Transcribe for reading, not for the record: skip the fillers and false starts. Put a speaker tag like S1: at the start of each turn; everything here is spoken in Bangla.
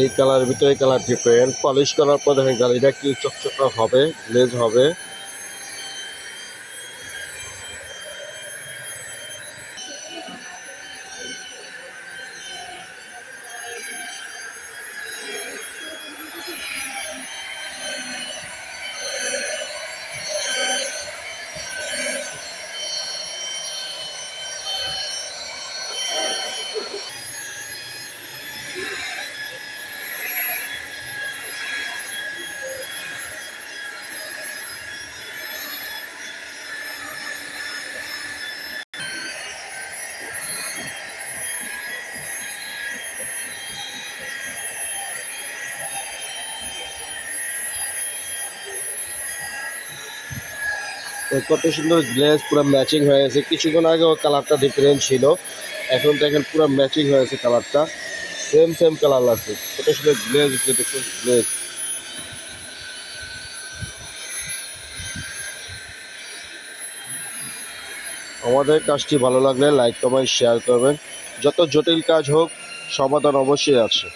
S1: এই কালারের ভিতরে এই কালার ডিফারেন্ট। পলিশ করার পর দেখেন গাড়িটা কি চকচকা হবে, গ্লেজ হবে। কত সুন্দর গ্লেজ, পুরো ম্যাচিং হয়ে গেছে। কিছুক্ষণ আগেও কালারটা ডিফারেন্ট ছিল, এখন দেখেন পুরো ম্যাচিং হয়ে গেছে কালারটা, সেম সেম কালার লাগছে। কত সুন্দর গ্লেজ হচ্ছে, দেখুন গ্লেজ। আমাদের কাজটি ভালো লাগলে লাইক কমেন্ট শেয়ার করবেন। যত জটিল কাজ হোক, সমাধান অবশ্যই আছে।